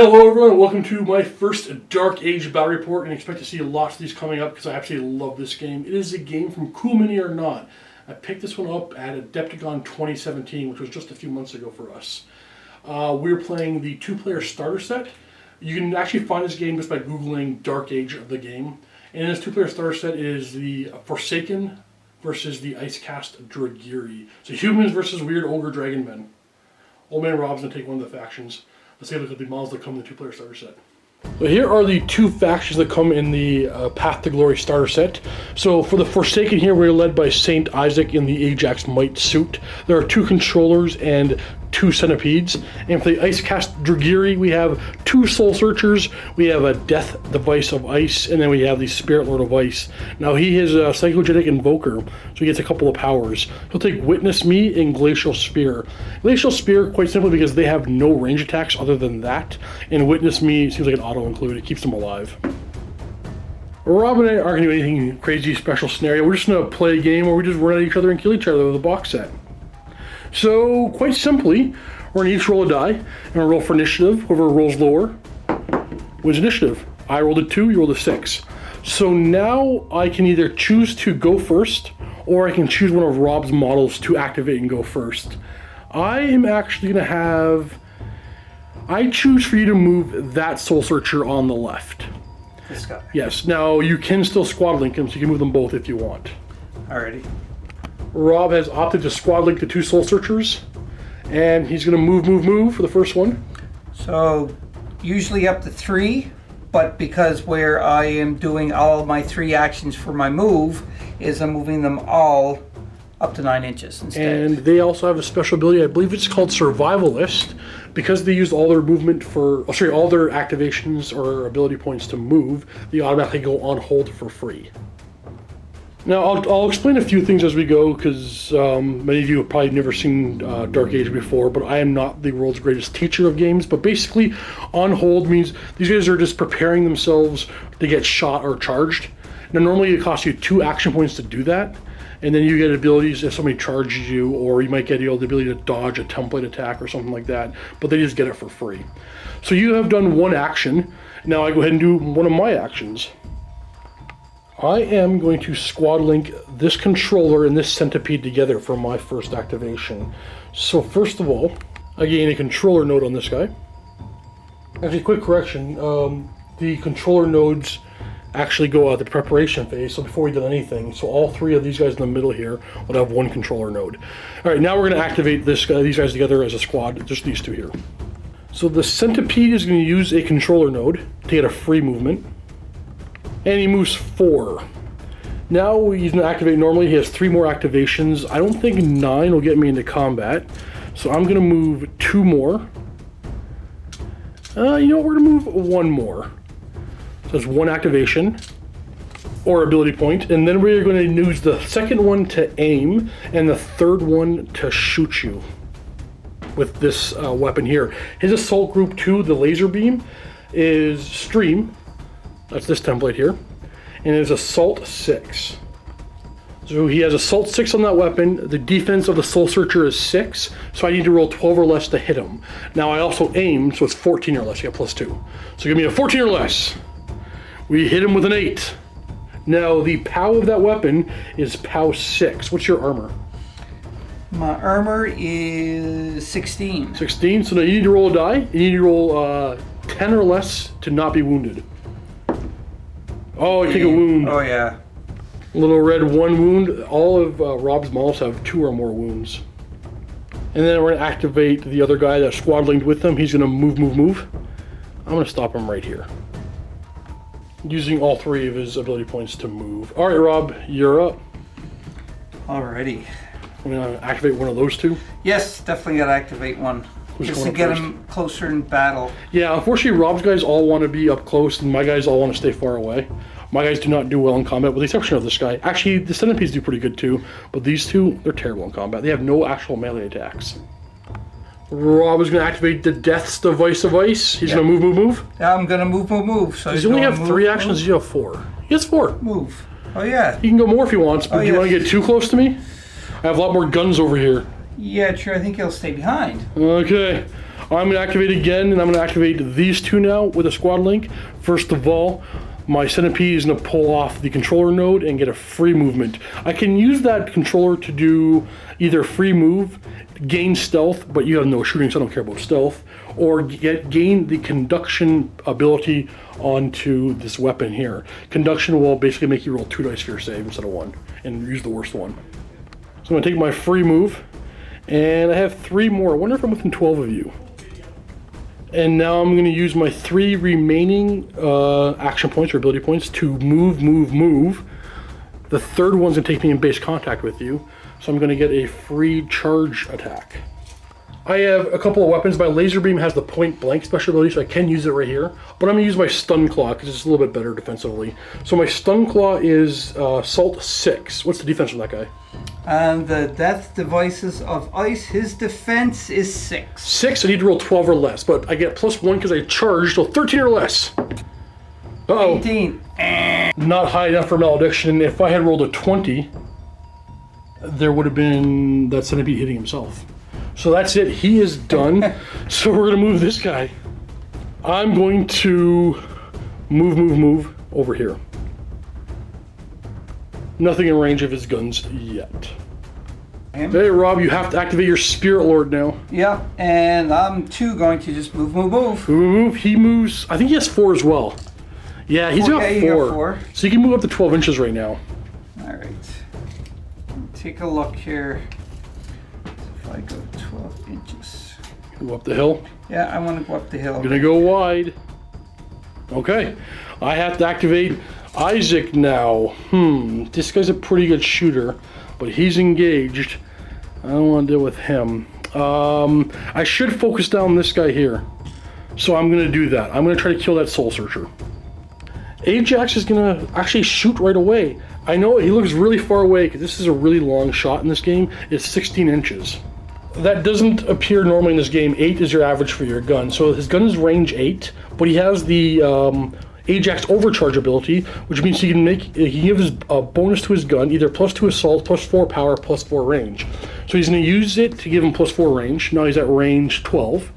Hello everyone, welcome to my first Dark Age battle report, and expect to see lots of these coming up because I absolutely love this game. It is a game from Cool Mini or Not. I picked this one up at Adepticon 2017, which was just a few months ago for us. We're playing the two-player starter set. You can actually find this game just by Googling Dark Age of the game. And in this two-player starter set is the Forsaken versus the Ice Caste Dragyri. So humans versus weird ogre dragon men. Old Man Rob's going to take one of the factions. Let's take a look at the models that come in the two-player starter set. So here are the two factions that come in the Path to Glory starter set. So for the Forsaken here, we're led by Saint Isaac in the Ajax Might suit. There are two controllers and two centipedes. And for the Ice Caste Dragyri, we have two Soul Searchers, we have a Death Device of Ice, and then we have the Spirit Lord of Ice. Now he is a Psychogenic Invoker, so he gets a couple of powers. He'll take Witness Me and Glacial Spear. Glacial Spear, quite simply because they have no range attacks other than that, and Witness Me seems like an auto-include, it keeps them alive. Rob and I aren't going to do anything crazy special scenario, we're just going to play a game where we just run at each other and kill each other with a box set. So, quite simply, we're going to each roll a die, and we'll roll for initiative. Whoever rolls lower wins initiative. I rolled a 2, you rolled a 6. So now I can either choose to go first, or I can choose one of Rob's models to activate and go first. I am actually going to have... I choose for you to move that Soul Searcher on the left. This guy? Yes. Now, you can still squad link them, so you can move them both if you want. Alrighty. Rob has opted to squad link the two Soul Searchers, and he's going to move for the first one. So, usually up to 3, but because where I am doing all my 3 actions for my move, is I'm moving them all up to 9 inches instead. And they also have a special ability, I believe it's called Survivalist, because they used all their movement for, all their activations or ability points to move, they automatically go on hold for free. Now, I'll explain a few things as we go, because many of you have probably never seen Dark Age before, but I am not the world's greatest teacher of games. But basically, on hold means these guys are just preparing themselves to get shot or charged. Now, normally it costs you 2 action points to do that, and then you get abilities if somebody charges you, or you might get the ability to dodge a template attack or something like that, but they just get it for free. So you have done one action. Now I go ahead and do one of my actions. I am going to squad link this controller and this centipede together for my first activation. So first of all, I gain a controller node on this guy. Actually, quick correction, the controller nodes actually go out the preparation phase, so before we did anything. So all 3 of these guys in the middle here would have 1 controller node. Alright, now we're going to activate these guys together as a squad, just these 2 here. So the centipede is going to use a controller node to get a free movement. And he moves 4. Now he's going to activate normally. He has 3 more activations. I don't think 9 will get me into combat. So I'm going to move 2 more. You know what? We're going to move 1 more. So that's 1 activation or ability point. And then we're going to use the second one to aim and the third one to shoot you with this weapon here. His Assault Group 2, the laser beam, is Stream. That's this template here. And it's Assault 6. So he has Assault 6 on that weapon. The defense of the Soul Searcher is 6, so I need to roll 12 or less to hit him. Now I also aim, so it's 14 or less. You get +2. So give me a 14 or less. We hit him with an 8. Now the POW of that weapon is POW 6. What's your armor? My armor is 16. 16, so now you need to roll a die. You need to roll 10 or less to not be wounded. Oh, you take a wound. Oh, yeah. Little red 1 wound. All of Rob's models have 2 or more wounds. And then we're going to activate the other guy that's squad linked with him. He's going to move. I'm going to stop him right here, using all 3 of his ability points to move. All right, Rob, you're up. Alrighty. I'm going to activate one of those 2. Yes, definitely got to activate one. Just to get him closer in battle. Yeah, unfortunately, Rob's guys all want to be up close, and my guys all want to stay far away. My guys do not do well in combat, with the exception of this guy. Actually, the centipedes do pretty good too, but these 2, they're terrible in combat. They have no actual melee attacks. Rob is going to activate the Death's Device of Ice. He's going to move. Yeah, I'm going to move. So does he only have 3 actions? You have 4. He has 4. Move. Oh, yeah. He can go more if he wants, but do you want to get too close to me? I have a lot more guns over here. Yeah, sure. I think he'll stay behind. Okay. I'm going to activate again, and I'm going to activate these two now with a squad link. First of all, my centipede is going to pull off the controller node and get a free movement. I can use that controller to do either free move, gain stealth, but you have no shooting, so I don't care about stealth, or gain the conduction ability onto this weapon here. Conduction will basically make you roll 2 dice for your save instead of 1, and use the worst one. So I'm going to take my free move, and I have 3 more. I wonder if I'm within 12 of you. And now I'm going to use my 3 remaining action points or ability points to move. The third one's going to take me in base contact with you, so I'm going to get a free charge attack. I have a couple of weapons. My laser beam has the point blank special ability, so I can use it right here. But I'm going to use my stun claw because it's a little bit better defensively. So my stun claw is Salt 6. What's the defense from that guy? And the Death Devices of Ice, his defense is 6. 6, I need to roll 12 or less, but I get +1 because I charged, so 13 or less. Uh-oh. 18. Not high enough for malediction. If I had rolled a 20, there would have been that centipede hitting himself. So that's it, he is done. So we're gonna move this guy. I'm going to move over here. Nothing in range of his guns yet. Hey Rob, you have to activate your Spirit Lord now. Yep, and I'm too going to just move. He moves, I think he has 4 as well. Yeah, he's got 4. You got 4. So you can move up to 12 inches right now. Alright. Take a look here. If I go 12 inches. Go up the hill. Yeah, I want to go up the hill. I'm gonna go wide. Okay, I have to activate Isaac now. This guy's a pretty good shooter, but he's engaged. I don't want to deal with him. I should focus down this guy here. So I'm gonna do that. I'm gonna try to kill that Soul Searcher. Ajax is gonna actually shoot right away. I know he looks really far away because this is a really long shot in this game. It's 16 inches. That doesn't appear normally in this game. 8 is your average for your gun. So his gun is range 8, but he has the Ajax overcharge ability, which means he can give a bonus to his gun, either +2 assault, +4 power, +4 range. So he's going to use it to give him +4 range. Now he's at range 12.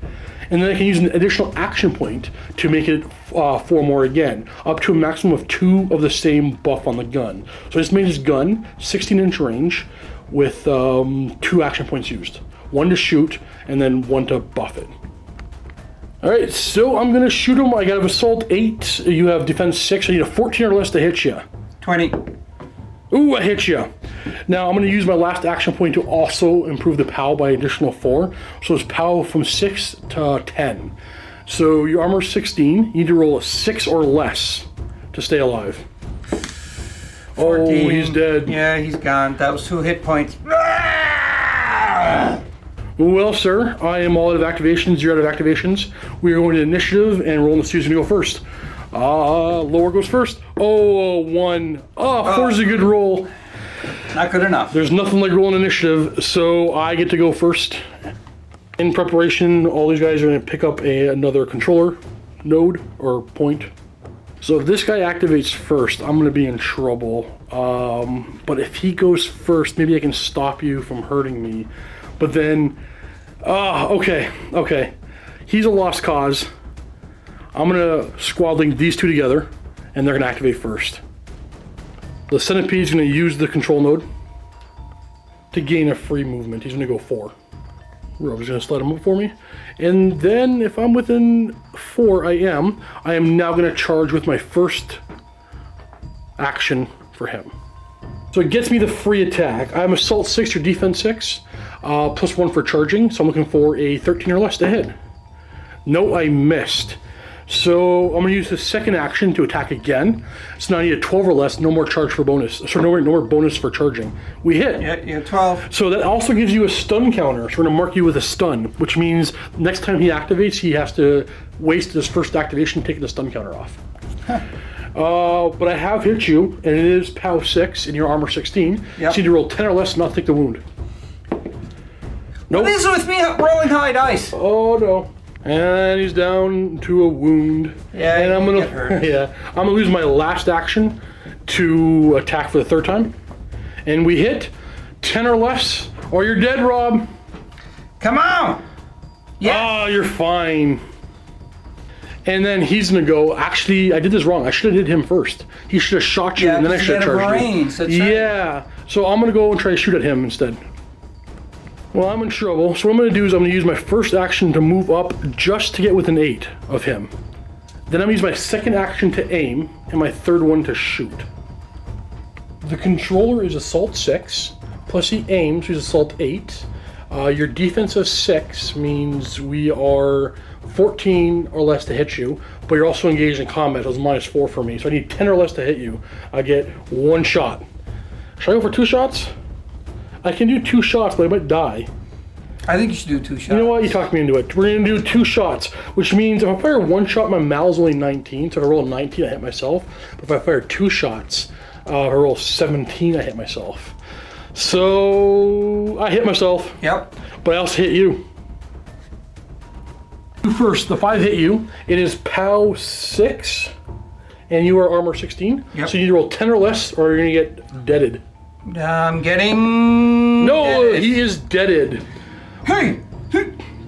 And then I can use an additional action point to make it 4 more again, up to a maximum of 2 of the same buff on the gun. So I just made his gun 16-inch range with 2 action points used. 1 to shoot, and then 1 to buff it. Alright, so I'm going to shoot him. I got an assault 8, you have defense 6, I need a 14 or less to hit you. 20. Ooh, I hit you. Now I'm going to use my last action point to also improve the POW by an additional 4. So it's POW from 6 to 10. So your armor 16, you need to roll a 6 or less to stay alive. 14. Oh, he's dead. Yeah, he's gone. That was 2 hit points. Well, sir, I am all out of activations. You're out of activations. We are going to initiative, and rolling the Sue's going to go first. Lower goes first. Oh, 1. Oh, 4 is a good roll. Not good enough. There's nothing like rolling initiative, so I get to go first. In preparation, all these guys are going to pick up another controller node or point. So if this guy activates first, I'm going to be in trouble. But if he goes first, maybe I can stop you from hurting me. But then, okay. He's a lost cause. I'm going to squad link these 2 together, and they're going to activate first. The centipede's going to use the control node to gain a free movement. He's going to go 4. Rover's going to slide him up for me. And then if I'm within 4, I am now going to charge with my first action for him. So it gets me the free attack. I'm assault 6 or defense 6, +1 for charging. So I'm looking for a 13 or less to hit. No, I missed. So I'm going to use the second action to attack again. So now I need a 12 or less, no more charge for bonus. So no more bonus for charging. We hit. Yeah, 12. So that also gives you a stun counter. So we're going to mark you with a stun, which means next time he activates, he has to waste his first activation taking the stun counter off. But I have hit you, and it is POW 6 and your armor 16. Yep. So you need to roll 10 or less and not take the wound. Nope. What is it with me rolling high dice? Oh no. And he's down to a wound. Yeah, and I'm gonna hurt. Yeah. I'm gonna lose my last action to attack for the 3rd time. And we hit 10 or less, or you're dead, Rob. Come on! Yeah. Oh, you're fine. And then he's gonna go. Actually, I did this wrong. I should have hit him first. He should have shot you, and then I should have charged you. That's right. Yeah. So I'm gonna go and try to shoot at him instead. Well, I'm in trouble. So what I'm gonna do is I'm gonna use my first action to move up just to get within 8 of him. Then I'm gonna use my second action to aim, and my third one to shoot. The controller is Assault 6, plus he aims, he's Assault 8. Your defense of 6 means we are 14 or less to hit you, but you're also engaged in combat, so it's -4 for me. So I need 10 or less to hit you. I get 1 shot. Should I go for 2 shots? I can do 2 shots, but I might die. I think you should do 2 shots. You know what? You talked me into it. We're going to do 2 shots, which means if I fire 1 shot, my mal's only 19, so if I roll a 19, I hit myself. But if I fire 2 shots, if I roll 17, I hit myself. So I hit myself. Yep. But I also hit you. First, the 5 hit you. It is POW 6, and you are armor 16. Yep. So you need to roll 10 or less, or you're going to get deaded. I'm getting... No, deaded. he is deaded. Hey!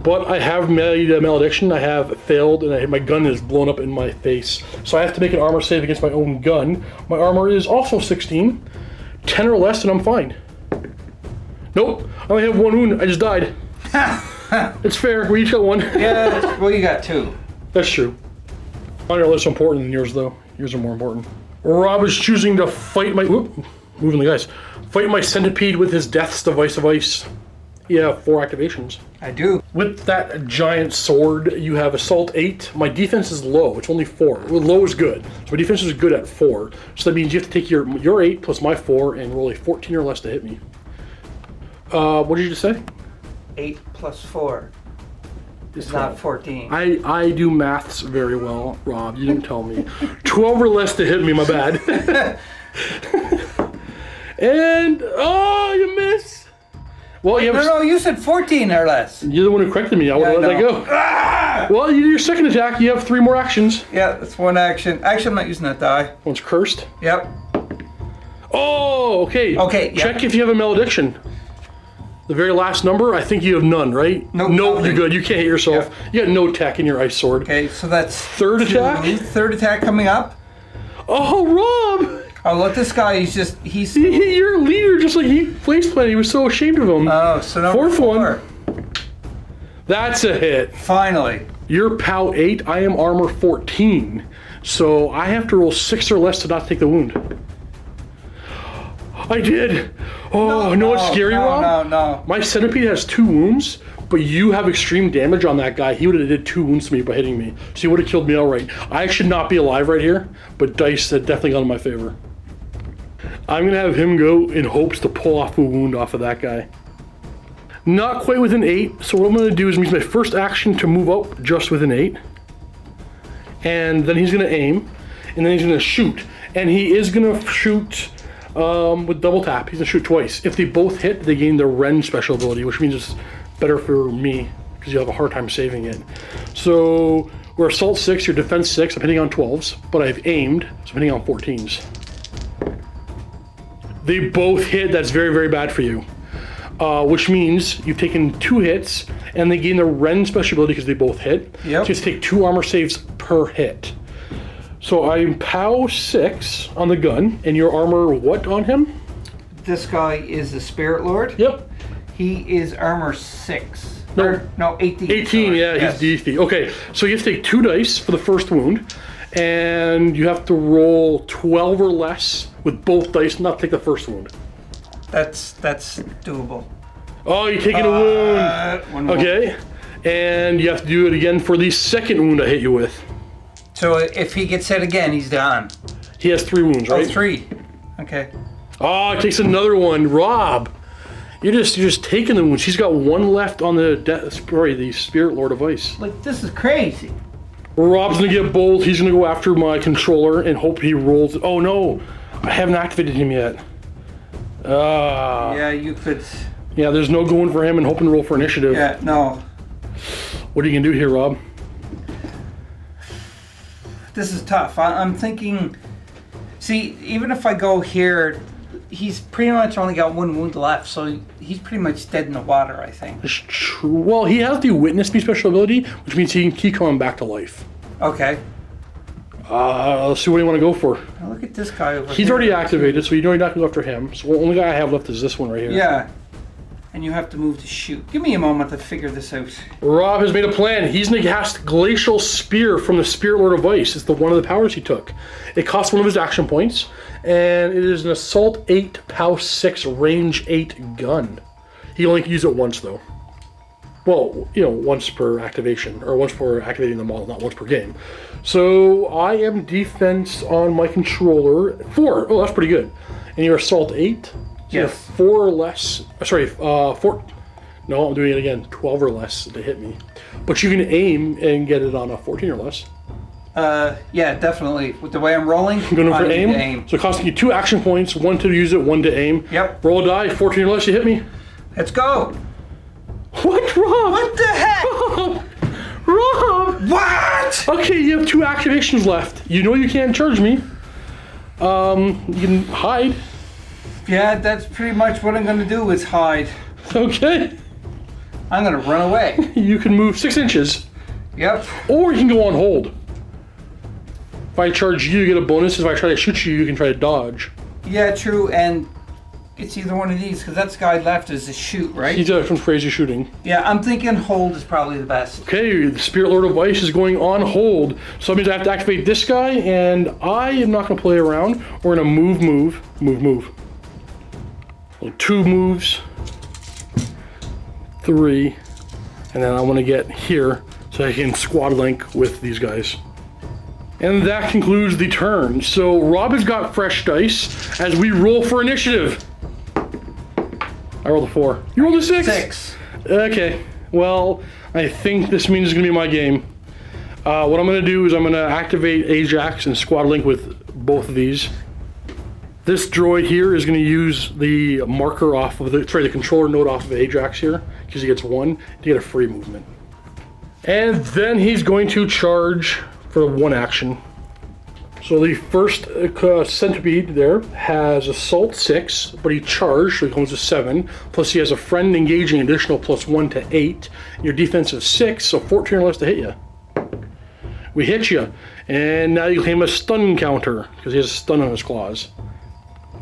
But I have made a malediction. I have failed, and my gun is blown up in my face. So I have to make an armor save against my own gun. My armor is also 16. 10 or less, and I'm fine. Nope, I only have 1 wound. I just died. It's fair. We each got 1. Yeah, well, you got 2. That's true. Mine are less important than yours, though. Yours are more important. Rob is choosing to fight my... Whoop, moving the guys. Fight my centipede with his Death's Device of Ice. Yeah, 4 activations. I do. With that giant sword, you have Assault 8. My defense is low. It's only 4. Well, low is good. So my defense is good at 4. So that means you have to take your 8 plus my 4 and roll a 14 or less to hit me. What did you just say? 8 plus 4 is 12. not 14. I do maths very well, Rob. You didn't tell me. 12 or less to hit me, my bad. And, oh, you miss. Well, No, you said 14 or less. You're the one who corrected me. I would have let that go. Ah! Well, you do your second attack. You have 3 more actions. Yeah, that's 1 action. Actually, I'm not using that die. One's cursed. Yep. Oh, okay. Okay, yep. Check if you have a malediction. The very last number, I think you have none, right? Nope, No, nothing. you're good. You can't hit yourself. Yep. You got no tech in your ice sword. Okay, so that's... Third attack? 3rd attack coming up. Oh, Rob! Oh, look, this guy, he's... He hit your leader just like he place planted. He was so ashamed of him. Oh, so number 4th 4. one. That's a hit. Finally. You're POW 8. I am armor 14. So I have to roll 6 or less to not take the wound. I did. Oh, you know what's scary, Rob? No. My centipede has 2 wounds, but you have extreme damage on that guy. He would have did 2 wounds to me by hitting me. So he would have killed me outright. I should not be alive right here, but dice had definitely gone in my favor. I'm going to have him go in hopes to pull off a wound off of that guy. Not quite within 8, so what I'm going to do is use my first action to move up just within 8. And then he's going to aim, and then he's going to shoot. And he is going to shoot with double tap. He's going to shoot twice. If they both hit, they gain the Rend special ability, which means it's better for me, because you have a hard time saving it. So we're Assault 6, your Defense 6. I'm hitting on 12s, but I've aimed, so I'm hitting on 14s. They both hit. That's very, very bad for you. Which means you've taken 2 hits, and they gain the Rend special ability because they both hit. Yep. So you take 2 armor saves per hit. So I'm POW 6 on the gun, and your armor what on him? This guy is the Spirit Lord. Yep. He is armor 6. No. No, 18. 18, sorry. yeah, Yes. he's DC. Okay, so you have to take 2 dice for the first wound, and you have to roll 12 or less with both dice, not take the first wound. That's doable. Oh, you're taking a wound. One more. Okay, and you have to do it again for the second wound I hit you with. So if he gets hit again, he's done. He has 3 wounds, right? Oh, 3. Okay. Oh, it takes another one. Rob, you're just taking the wounds. He's got 1 left on the the Spirit Lord of Ice. Like, this is crazy. Rob's gonna get bold. He's gonna go after my controller and hope he rolls. Oh no, I haven't activated him yet. Yeah, you could. Yeah, there's no going for him and hoping to roll for initiative. Yeah, no. What are you gonna do here, Rob? This is tough. I'm thinking. See, even if I go here, he's pretty much only got one wound left, so he's pretty much dead in the water, I think. That's true. Well, he has the Witness Me special ability, which means he can keep coming back to life. Okay. Let's see what you want to go for. Now look at this guy over here. He's already activated, so you know you're not going to go after him. So the only guy I have left is this one right here. Yeah. And you have to move to shoot. Give me a moment to figure this out. Rob has made a plan. He's going to cast Glacial Spear from the Spirit Lord of Ice. It's the one of the powers he took. It costs one of his action points, and it is an Assault 8, POW 6, Range 8 gun. He only can use it once, though. Well, you know, once per activation, or once per activating the model, not once per game. So I am defense on my controller 4. Oh, that's pretty good. And your Assault 8. So Yes. 4 or less. Sorry, 4. No, I'm doing it again. 12 or less to hit me. But you can aim and get it on a 14 or less. Yeah, definitely. With the way I'm rolling, I'm going for I need aim. to aim. So it costs you 2 action points, 1 to use it, 1 to aim. Yep. Roll a die, 14 or less, you hit me. Let's go. What, Rob? What the heck? Rob! What? Okay, you have 2 activations left. You know you can't charge me. You can hide. Yeah, that's pretty much what I'm going to do is hide. Okay. I'm going to run away. You can move 6 inches. Yep. Or you can go on hold. If I charge you, you get a bonus. If I try to shoot you, you can try to dodge. Yeah, true, and it's either one of these, because that guy left is a shoot, right? He's from crazy shooting. Yeah, I'm thinking hold is probably the best. Okay, the Spirit Lord of Ice is going on hold. So that means I have to activate this guy, and I am not going to play around. We're going to move. 2 moves. 3. And then I want to get here so I can squad link with these guys. And that concludes the turn. So Rob has got fresh dice as we roll for initiative. I rolled a 4. You rolled a 6? 6. Okay. Well, I think this means it's going to be my game. What I'm going to do is I'm going to activate Ajax and squad link with both of these. This droid here is going to use the marker off of the controller node off of Ajax here, because he gets 1 to get a free movement. And then he's going to charge for 1 action. So the first centipede there has Assault 6, but he charged, so he comes to 7. Plus he has a friend engaging additional +1 to 8. Your defense is 6, so 14 or less to hit you. We hit you, and now you claim a stun counter, because he has a stun on his claws.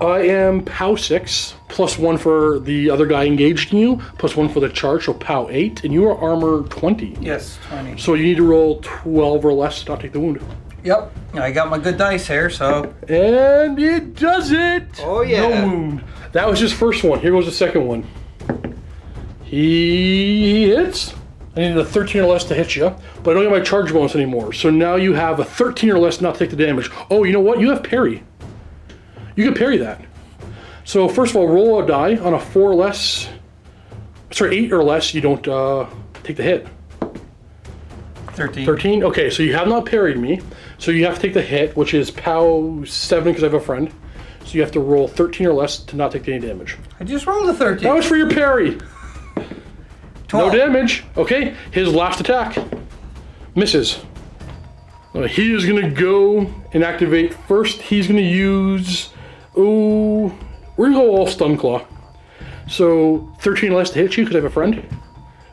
I am POW 6, +1 for the other guy engaged in you, +1 for the charge, so POW 8, and you are armor 20. Yes, 20. So you need to roll 12 or less to not take the wound. Yep. I got my good dice here, so. And it does it! Oh, yeah. No wound. That was his first one. Here goes the second one. He hits. I needed a 13 or less to hit you, but I don't get my charge bonus anymore. So now you have a 13 or less to not take the damage. Oh, you know what? You have parry. You can parry that. So first of all, roll a die on a 4 or less. Sorry, 8 or less, you don't take the hit. 13. 13? Okay, so you have not parried me. So you have to take the hit, which is POW 7 because I have a friend. So you have to roll 13 or less to not take any damage. I just rolled a 13. That was for your parry. 12. No damage. Okay, his last attack. Misses. He is going to go and activate first. He's going to use... Oh, we're going to go all Stun Claw. So 13 or less to hit you because I have a friend.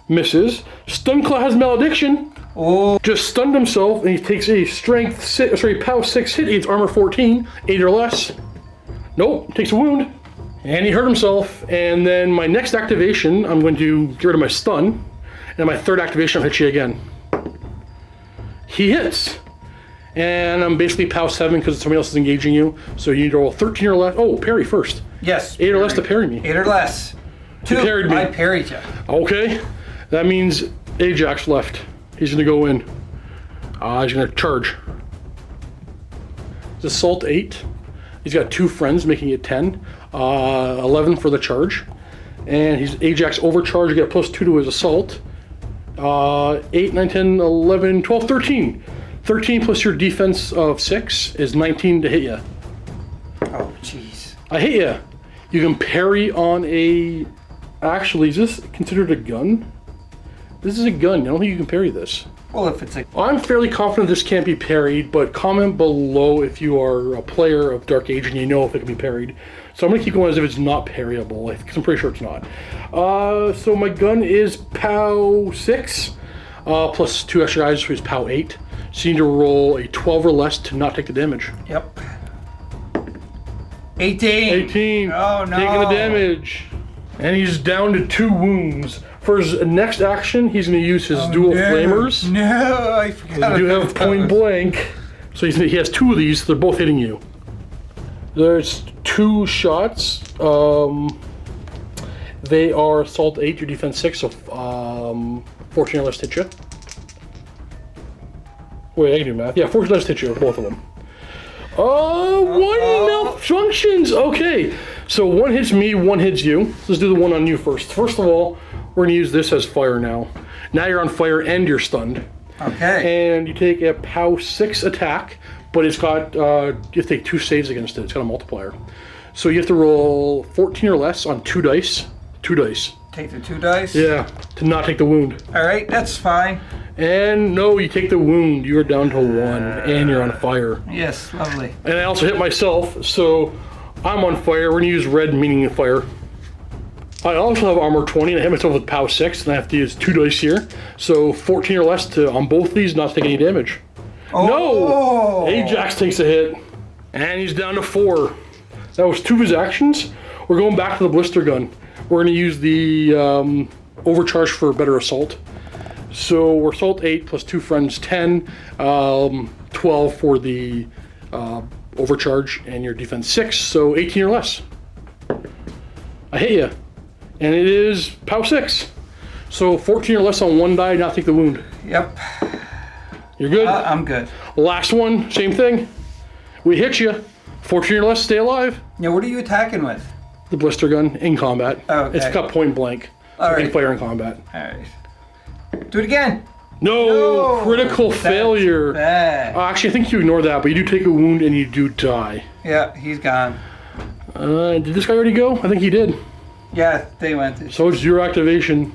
Misses. Stun Claw has Malediction. Oh. Just stunned himself, and he takes a strength, POW 6 hit. It's armor 14, 8 or less. Nope, takes a wound. And he hurt himself. And then my next activation, I'm going to get rid of my stun. And my third activation, I'll hit you again. He hits. And I'm basically POW 7 because somebody else is engaging you. So you need to roll 13 or less. Oh, parry first. Yes. 8 or less to parry me. 8 or less. 2. You parried me. I parried you. Okay. That means Ajax left. He's going to go in. He's going to charge. It's Assault 8. He's got 2 friends, making it 10. 11 for the charge. And he's Ajax overcharge. You get a +2 to his assault. 8, 9, 10, 11, 12, 13. 13 plus your defense of 6 is 19 to hit you. Oh, jeez. I hit you. You can parry on a... Actually, is this considered a gun? This is a gun. I don't think you can parry this. Well, if it's a... I'm fairly confident this can't be parried, but comment below if you are a player of Dark Age and you know if it can be parried. So I'm going to keep going as if it's not parryable, because I'm pretty sure it's not. So my gun is POW 6, plus 2 extra guys, which is POW 8. So you need to roll a 12 or less to not take the damage. Yep. 18. 18. Oh, no. Taking the damage. And he's down to 2 wounds. For his next action, he's going to use his dual flamers. No, I forgot. You do have point blank. So he has 2 of these. They're both hitting you. There's 2 shots. They are assault 8, your defense 6, so 14 or less hit you. Wait, I can do math. Yeah, 14 or less hit you, both of them. One malfunctions. Okay, so 1 hits me, 1 hits you. Let's do the one on you first. First of all, we're gonna use this as fire now. Now you're on fire and you're stunned. Okay. And you take a POW 6 attack, but it's got, you have to take 2 saves against it. It's got a multiplier. So you have to roll 14 or less on 2 dice. 2 dice. Take the 2 dice? Yeah, to not take the wound. All right, that's fine. And no, you take the wound. You are down to 1, and you're on fire. Yes, lovely. And I also hit myself, so I'm on fire. We're gonna use red, meaning fire. I also have armor 20, and I hit myself with POW 6, and I have to use 2 dice here. So 14 or less to on both these, not to take any damage. Oh. No! Ajax takes a hit, and he's down to 4. That was 2 of his actions. We're going back to the blister gun. We're gonna use the overcharge for better assault. So we're assault 8 plus 2 friends 10, 12 for the overcharge, and your defense 6, so 18 or less. I hit you, and it is POW 6. So 14 or less on 1 die, not take the wound. Yep. You're good? I'm good. Last one, same thing. We hit you. 14 or less, stay alive. Now, what are you attacking with? The blister gun in combat. Okay. It's got point blank. So All you right. can fire in combat. All right. Do it again. No, critical That's failure. bad. Actually, I think you ignore that, but you do take a wound and you do die. Yeah, he's gone. Did this guy already go? I think he did. Yeah, they went. So it's your activation.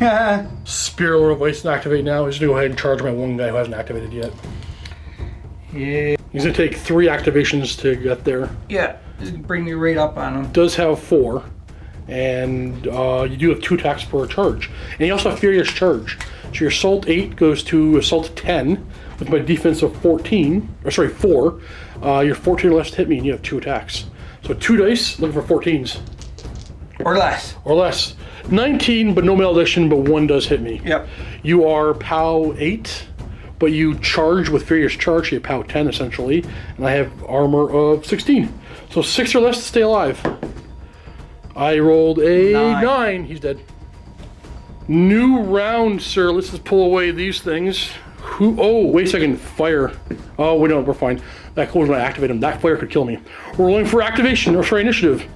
Yeah. Spirit Lord of Ice can activate now. He's gonna go ahead and charge my one guy who hasn't activated yet. Yeah. He's gonna take 3 activations to get there. Yeah. Just bring me right up on him. Does have 4, and you do have 2 attacks per charge. And you also have Furious Charge. So your Assault 8 goes to Assault 10 with my defense of 4. You're 14 or less to hit me, and you have 2 attacks. So 2 dice, looking for 14s. Or less. Or less. 19, but no malediction, but 1 does hit me. Yep. You are POW 8, but you charge with Furious Charge, you have POW 10 essentially, and I have armor of 16. So 6 or less to stay alive. I rolled a 9. He's dead. New round, sir. Let's just pull away these things. Oh, wait a second. Fire. Oh, wait, no, we're fine. That goes when I activate him. That fire could kill me. We're rolling for activation, or for initiative.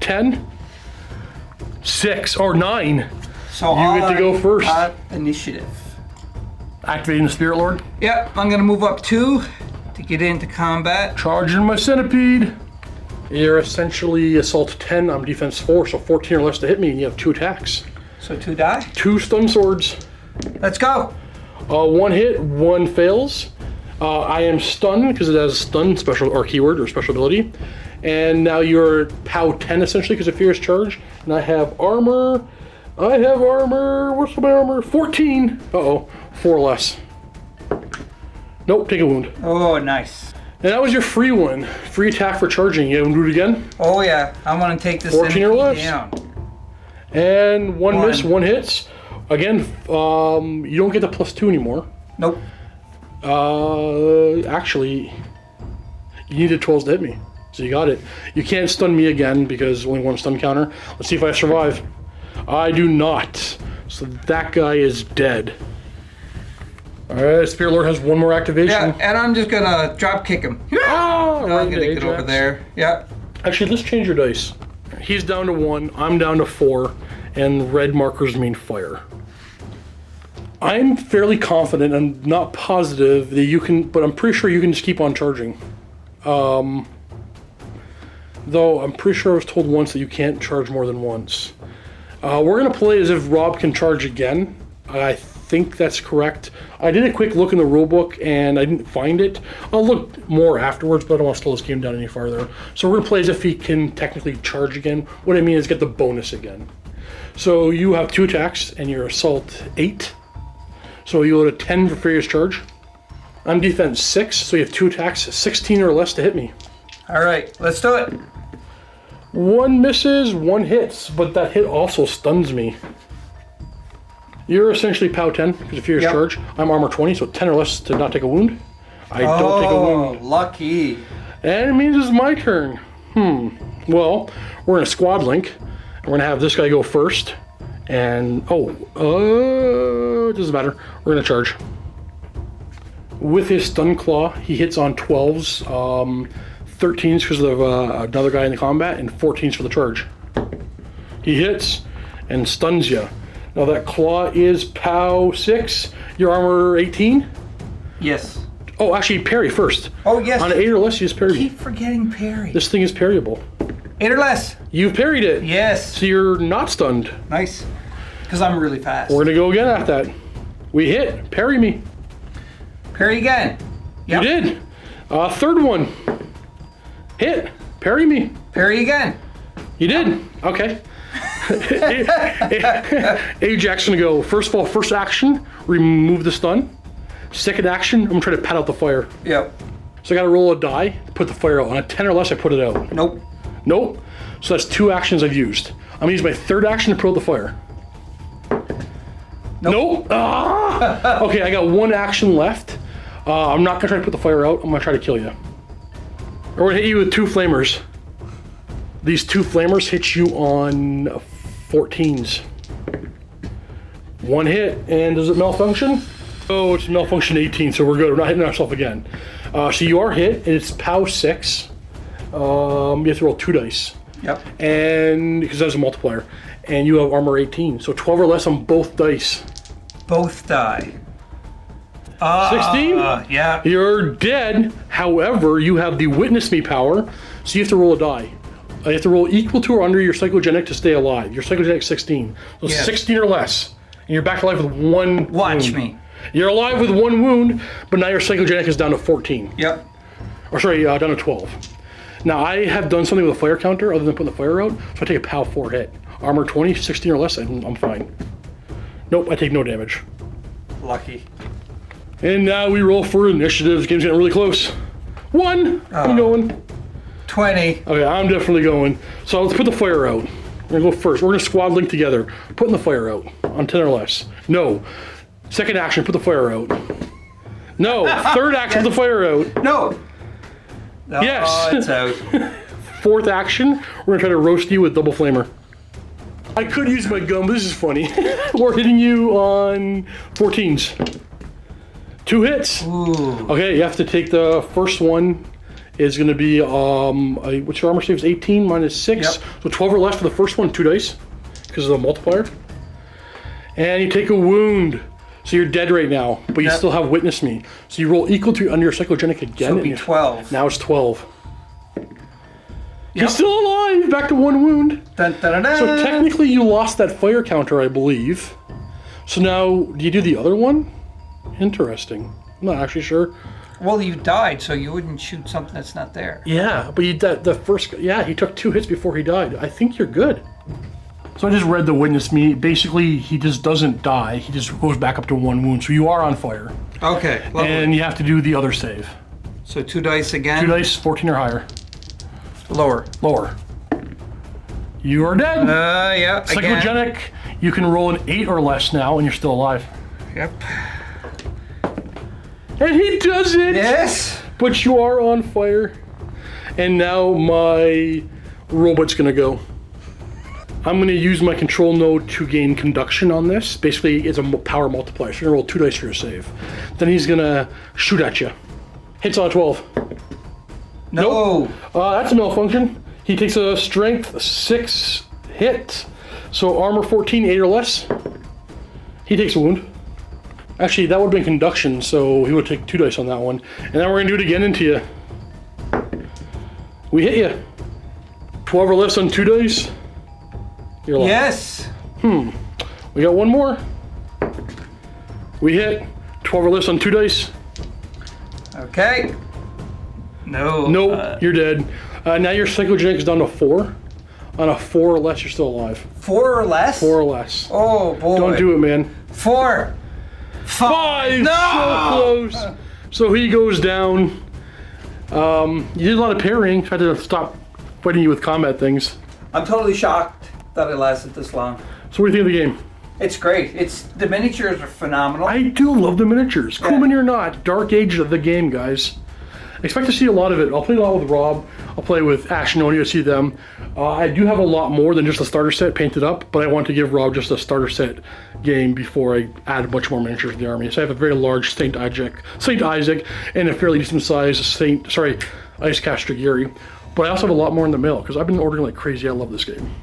10, 6, or 9. So you get to go first. Initiative. Activating the Spirit Lord. Yep, I'm gonna move up 2 to get into combat. Charging my centipede. You're essentially assault 10. I'm defense 4, so 14 or less to hit me, and you have 2 attacks. So 2 die. 2 stun swords. Let's go. 1 hit, 1 fails. I am stunned because it has a stun special or keyword or special ability. And now you're POW 10 essentially because of Fierce Charge. And I have armor. What's my armor? 14. Uh-oh. 4 less. Nope, take a wound. Oh, nice. And that was your free one. Free attack for charging. You want to do it again? Oh yeah, I want to take this 14 or less. down. And 1 miss, 1 hits. Again, you don't get the +2 anymore. Nope. Actually, you needed 12s to hit me. So you got it. You can't stun me again because only 1 stun counter. Let's see if I survive. I do not. So that guy is dead. Alright, Spirit Lord has 1 more activation. Yeah, and I'm just gonna drop kick him. Ah, I'm right gonna get over there. Yeah. Actually, let's change your dice. He's down to 1, I'm down to 4, and red markers mean fire. I'm fairly confident, I'm not positive that you can, but I'm pretty sure you can just keep on charging. Though I'm pretty sure I was told once that you can't charge more than once. We're gonna play as if Rob can charge again, I think that's correct. I did a quick look in the rulebook and I didn't find it. I'll look more afterwards, but I don't want to slow this game down any farther. So we're gonna play as if he can technically charge again. What I mean is get the bonus again. So you have 2 attacks and your assault 8. So you go to 10 for furious charge. I'm defense 6, so you have 2 attacks, 16 or less to hit me. All right, let's do it. 1 misses, 1 hits, but that hit also stuns me. You're essentially POW 10 because of furious charge. I'm armor 20, so 10 or less to not take a wound. I don't take a wound. Oh, lucky. And it means it's my turn. Well, we're in a squad link. We're gonna have this guy go first. And, it doesn't matter. We're gonna charge. With his stun claw, he hits on 12s, 13s because of another guy in the combat, and 14s for the charge. He hits and stuns you. Now that claw is POW 6. Your armor 18? Yes. Oh, actually, parry first. Oh, yes. On an 8 or less, you just parry. Keep forgetting parry. This thing is parryable. 8 or less. You've parried it. Yes. So you're not stunned. Nice. Because I'm really fast. We're going to go again at that. We hit. Parry me. Parry again. Yep. You did. Third one. Hit. Parry me. Parry again. You did. Okay. Ajax gonna go. First of all, first action, remove the stun. Second action, I'm gonna try to pat out the fire. Yep. So I gotta roll a die to put the fire out. On a 10 or less, I put it out. Nope. Nope. So that's 2 actions I've used. I'm gonna use my third action to put out the fire. Nope. Ah! Okay, I got 1 action left. I'm not gonna try to put the fire out. I'm gonna try to kill you. We're gonna hit you with 2 flamers. These 2 flamers hit you on 14s. 1 hit, and does it malfunction? Oh, it's malfunction 18, so we're good. We're not hitting ourselves again. So you are hit, and it's POW 6. You have to roll 2 dice. Yep. And because that's a multiplier. And you have armor 18, so 12 or less on both dice. Both die. 16? Yeah. You're dead. However, you have the witness me power, so you have to roll a die. You have to roll equal to or under your psychogenic to stay alive. Your psychogenic 16. So Yes. 16 or less. And you're back to life with 1 Watch wound. me. You're alive with 1 wound, but now your psychogenic is down to 14. Yep. Or sorry, down to 12. Now I have done something with a fire counter other than putting the fire out, so I take a POW 4 hit. Armor 20, 16 or less, I'm fine. Nope, I take no damage. Lucky. And now we roll for initiative. This game's getting really close. 1. You going? 20. Okay, I'm definitely going. So let's put the fire out. We're gonna go first. We're gonna squad link together. Putting the fire out on 10 or less. No. Second action, put the fire out. No. Third action, put the fire out. No. Yes. Oh, it's out. Fourth action, we're gonna try to roast you with double flamer. I could use my gun, but this is funny. We're hitting you on 14s. 2 hits. Ooh. Okay, you have to take the first one. Is going to be, what's your armor save? Is 18 minus 6. Yep. So 12 or less for the first one, 2 dice, because of the multiplier. And you take a wound. So you're dead right now, but you Yep. still have witness me. So you roll equal to under your psychogenic again. So it'll be 12. Now it's 12. Yep. You're still alive, back to 1 wound. Dun, dun, dun, dun. So technically you lost that fire counter, I believe. So now, do you do the other one? Interesting. I'm not actually sure. Well, you died, so you wouldn't shoot something that's not there. Yeah, but he he took 2 hits before he died. I think you're good. So I just read the witness me. Basically, he just doesn't die. He just goes back up to 1 wound. So you are on fire. Okay. Lovely. And you have to do the other save. So 2 dice again. 2 dice, 14 or higher. Lower. Lower. You are dead. Yeah. Again. Psychogenic, you can roll an 8 or less now, and you're still alive. Yep. And he does it! Yes. But you are on fire. And now my robot's gonna go. I'm gonna use my control node to gain conduction on this. Basically, it's a power multiplier. So you're gonna roll 2 dice for your save. Then he's gonna shoot at you. Hits on a 12. No. That's a malfunction. He takes a strength 6 hit. So armor 14, 8 or less. He takes a wound. Actually, that would have been conduction, so he would take 2 dice on that one. And then we're gonna do it again into you. We hit you. 12 or less on 2 dice. You're alive. Yes. We got 1 more. We hit 12 or less on 2 dice. Okay. No. Nope, you're dead. Now your psychogenic is down to 4. On a 4 or less, you're still alive. 4 or less? 4 or less. Oh boy. Don't do it, man. 4. 5! No! So close. So he goes down. You did a lot of parrying. Tried to stop fighting you with combat things. I'm totally shocked that it lasted this long. So what do you think of the game? It's great. The miniatures are phenomenal. I do love the miniatures. Cool Mini or not, Dark Age of the game, guys. Expect to see a lot of it. I'll play a lot with Rob. I'll play with Ash and Oni to see them. I do have a lot more than just a starter set painted up, but I want to give Rob just a starter set game before I add a bunch more miniatures to the army. So I have a very large Saint Isaac, and a fairly decent size Ice Caste Dragyri. But I also have a lot more in the mail because I've been ordering like crazy. I love this game.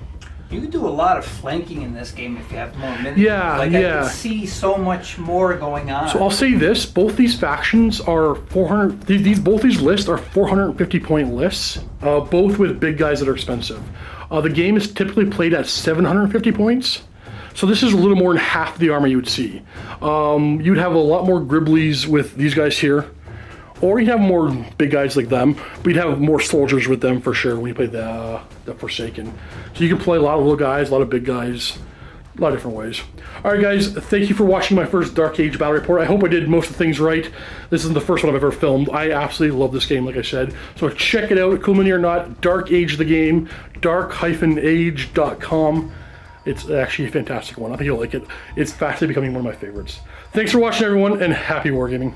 You can do a lot of flanking in this game if you have more miniatures. Yeah, I can see so much more going on. So I'll say this: both these factions are 400. Both these lists are 450-point lists. Both with big guys that are expensive. The game is typically played at 750 points. So this is a little more than half the army you would see. You'd have a lot more Gribblies with these guys here. Or you'd have more big guys like them, but you'd have more soldiers with them for sure when you play the Forsaken. So you can play a lot of little guys, a lot of big guys, a lot of different ways. All right, guys, thank you for watching my first Dark Age battle report. I hope I did most of the things right. This isn't the first one I've ever filmed. I absolutely love this game, like I said. So check it out, Cool Mini or not, Dark Age the game, dark-age.com. It's actually a fantastic one. I think you'll like it. It's fastly becoming one of my favorites. Thanks for watching, everyone, and happy wargaming.